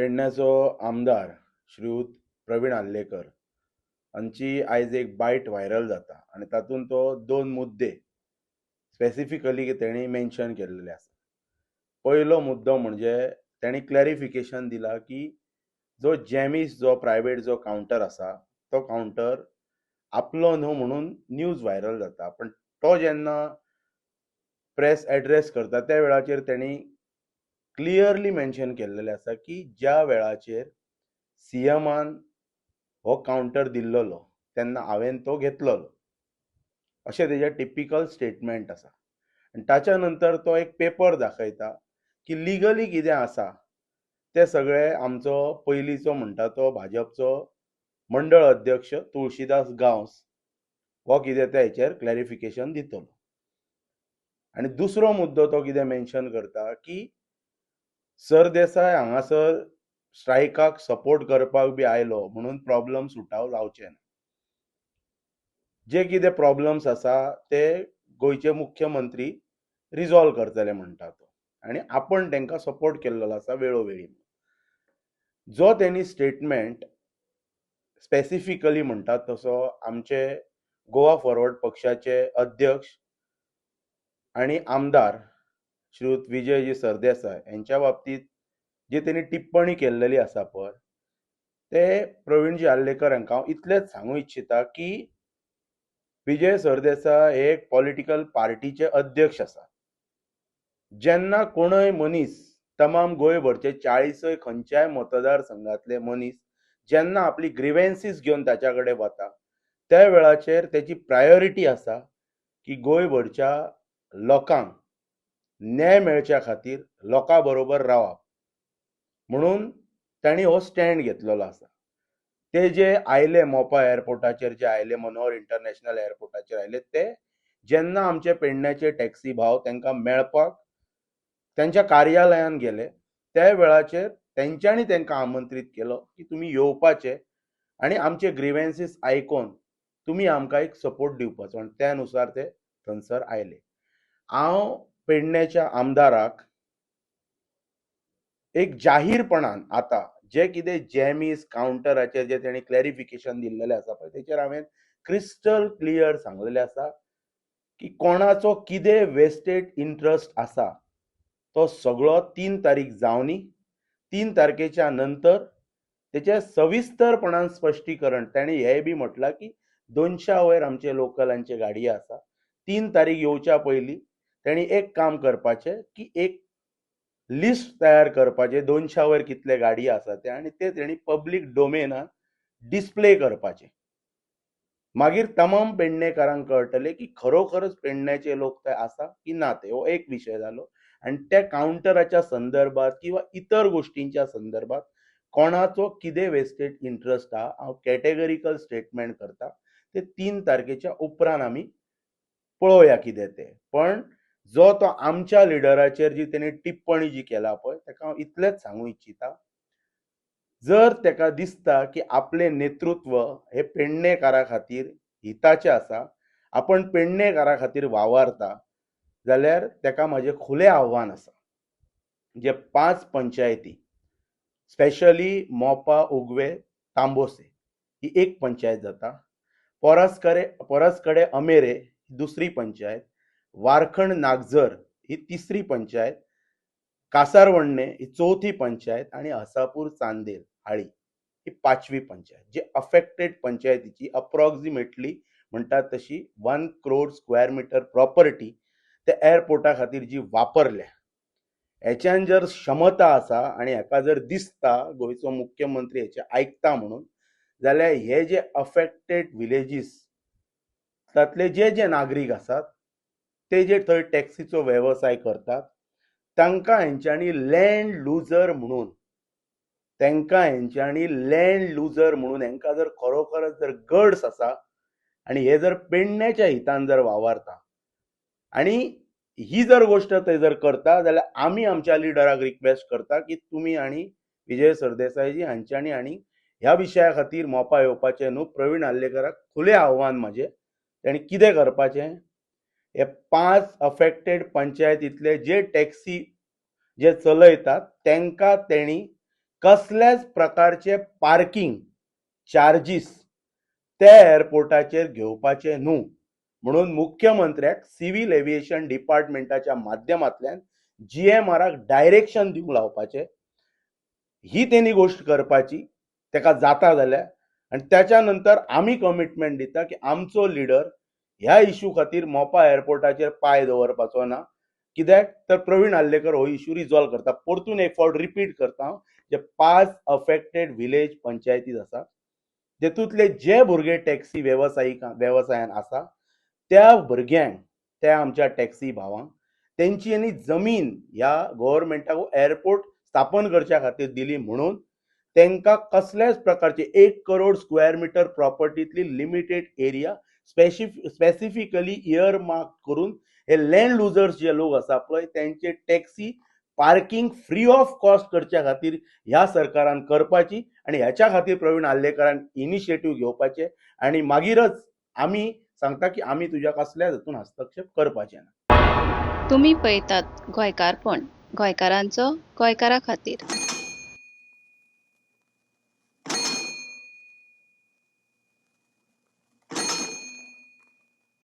पेडण्याचो आमदार श्रीयुत प्रवीण आल्लेकर हांची आयज एक बायट व्हायरल जाता आनी तातूंत तो दोन मुद्दे स्पेसिफिकली तेणी मेन्शन केल्लेले आसा. पयलो मुद्दो म्हणजे तेणी क्लॅरिफिकेशन दिला की जो जॅमीस जो प्रायवेट जो कावंटर आसा तो कावंटर आपलो न्हू म्हणून न्यूज व्हायरल जाता. पण तो जेन्ना प्रेस एड्रेस करता त्या वेळाचेर तेणी क्लियरली मेन्शन केल्लेले आसा की ज्या वेळाचेर सीएमान हो कावंटर दिल्लोलो तेन्ना हांवें तो घेतलोलो अशें तेजें टिपिकल स्टेटमेंट आसा. आनी ताच्या नंतर तो एक पेपर दाखयता की लिगली कितें आसा ते सगळे आमचो पयलींचो म्हणटा तो भाजपचो मंडळ अध्यक्ष तुळशीदास गांवस हो कितें ते हेचेर क्लॅरिफिकेशन दितलो. आनी दुसरो मुद्दो तो कितें मेन्शन करता की सरदेसाय हांगासर स्ट्रायकाक सपोर्ट करपाक बी आयलो म्हणून प्रॉब्लम सुटाव जावचे ना. जे कितें प्रॉब्लम्स आसा ते गोंयचे मुख्यमंत्री रिजॉल्व करतले म्हणटा तो आनी आपण तांकां सपोर्ट केल्लो आसा वेळोवेळी. जो तेणी स्टेटमेंट स्पेसिफिकली म्हणटात तसो आमचे गोवा फॉरवर्ड पक्षाचे अध्यक्ष आनी आमदार श्रीयुत विजयजी सरदेसाय यांच्या बाबतीत जी तेणी टिप्पणी केल्लेली आसा पळय ते प्रवीणजी आल्लेकर हांकां हांव इतलेंच सांगूं इच्छिता की विजय सरदेसाय हे एक पॉलिटिकल पार्टीचे अध्यक्ष आसा. जेन्ना कोणय मनीस तमाम गोंयभरचे 40 खंयच्याय मतदारसंघातले मनीस जेन्ना आपली ग्रिवेन्सीस घेवन ताच्या कडेन वता त्या वेळाचेर तेची प्रायोरिटी आसा की गोंयभरच्या लोकांक न्याय मेळच्या खातीर लोकां बरोबर रावप म्हणून तांणी हो स्टँड घेतलेलो आसा. ते जे आयले मोपा एअरपोर्टाचेर जे आयले मनोहर इंटरनॅशनल एअरपोर्टाचेर आयले ते जेन्ना आमचे पेडण्याचे टॅक्सी भाव तांकां मेळपाक त्यांच्या कार्यालयान गेले त्या वेळाचेर तेंच्यांनी तांकां आमंत्रीत केलो की तुमी येवपाचे आनी आमचे ग्रिवेन्सीस आयकून तुमी आमकां एक सपोर्ट दिवपाचो आनी त्या नुसार ते थंयसर आयले. हांव पेडण्याच्या आमदाराक एक जाहीरपणान आतां जे कितें जॅमीस कावंटराचेर जे तेणी क्लॅरिफिकेशन दिल्लेलें आसा पळय तेचेर हांवें क्रिस्टल क्लियर सांगलेलें आसा की कोणाचो कितें वेस्टेड इंट्रस्ट आसा तो सगळो 3 तारीख जावनी 3 तारखेच्या नंतर तेचे सविस्तरपणान स्पश्टीकरण ताणी हेंय बी म्हटलां की 200 वयर आमचे लोकलांचे गाडये आसा. 3 तारीख येवच्या पयलीं ताणी एक काम करपाचें की एक लिस्ट तयार करपाचे 200 वयर कितले गाडये आसा ते आनी ते तेणी पब्लीक डोमेनान डिस्प्ले करपाचे. मागीर तमाम पेडणेकारांक कळटले की खरोखरच पेडण्याचे लोक थंय आसा की ना ते हो एक विशय जालो. आनी त्या कावंटराच्या संदर्भात किंवा इतर गोष्टींच्या संदर्भात कोणाचो कितें वेस्टेड इंट्रस्ट आहा हांव कॅटेगरिकल स्टेटमेंट करता ते 3 तारखेच्या उपरांत आमी पळोवया कितें तें. पण जो तो आमच्या लिडराचेर जी तेणी टिप्पणी जी केला पळय ताका हांव इतलेंच सांगूं इच्छिता जर ताका दिसता की आपले नेतृत्व हे पेडणेकारा खातीर हिताचे आसा आपण पेडणेकारा खातीर वावरता जाल्यार ताका म्हाजें खुलें आव्हान आसा. जे 5 पंचायती स्पेशली मोपा उगवे तांबोसे ही एक पंचायत जाता. परसकडे अमेरे दुसरी पंचायत, वारखंड नागझर ही तिसरी पंचायत, कासारवण्णे ही चौथी पंचायत आणि हसापूर चांदेल हाळी ही 5वी पंचायत. जे अफेक्टेड पंचायतीची अप्रॉक्सिमेटली म्हणटात तशी 1 crore स्क्वेअर मिटर प्रॉपर्टी त्या एअरपोर्टा खातीर जी वापरल्या हेच्यान जर क्षमता आसा आनी हेका जर दिसता गोंयचो मुख्यमंत्री हेचे आयकता म्हणून जाल्यार हे जे अफेक्टेड विलेजीस तातले जे जे नागरीक आसात ते जे थंय टॅक्सीचो वेवसाय करतात तांकां हेंच्यांनी लँड लुजर म्हणून हेंकां जर खरोखरच जर गड्स आसा आनी हे जर पेडण्याच्या हितान जर वावरता आनी ही जर गोष्ट थंय जर करता जाल्यार आमी आमच्या लिडराक रिक्वेस्ट करता की तुमी आनी विजय सरदेसायजी हांच्यांनी आनी ह्या विशया खातीर मोपा येवपाचें न्हू. प्रवीण आल्लेकराक खुलें आव्हान म्हाजें ताणी कितें करपाचें हे 5 अफेक्टेड पंचायतींतले जे टॅक्सी जे चलयतात तांकां तेणी कसल्याच प्रकारचे पार्किंग चार्जीस त्या एअरपोर्टाचेर घेवपाचे न्हू म्हणून मुख्यमंत्र्याक सिव्हिल एव्हिएशन डिपार्टमेंटाच्या माध्यमांतल्यान GMRक डायरेक्शन दिवंक लावपाचें ही तेणी गोष्ट करपाची तेका जाता जाल्यार आनी त्याच्या नंतर आमी कमिटमेंट दिता की आमचो लिडर ह्या इश्यू खातीर मोपा एअरपोर्टाचेर पांय दवरपाचो ना कित्याक तर प्रवीण आल्लेकर हो इश्यू रिजॉल्व करता परतून एक फावट रिपीट करता हांव जे 5 अफेक्टेड विलेज पंचायतीज आसा तेतूंतले जे भुरगे टॅक्सी वेवसायान आसा त्या भुरग्यांक त्या आमच्या टॅक्सी भावांक तेंची आनी जमीन ह्या गव्हर्मेंटाक एअरपोर्ट स्थापन करच्या खातीर दिली म्हणून तांकां कसल्याच प्रकारचे 1 करोड स्क्वेअर मिटर प्रॉपर्टींतली limited area specifically year mark करून हे लँड लुजर्स जे लोक आसा पळय त्यांचे taxi parking free of cost करच्या खातीर ह्या सरकारान करपाची आणि ह्याच्या खातीर प्रवीण आल्लेकरान इनिशिएटीव घेवपाचे आणि मागीरच आमी सांगता की आमी तुज्या कसल्याच हातून हस्तक्षेप करपाचे ना. तुम्ही पळयतात गोंयकारपण, गोंयकारांचो गोंयकारा खातीर.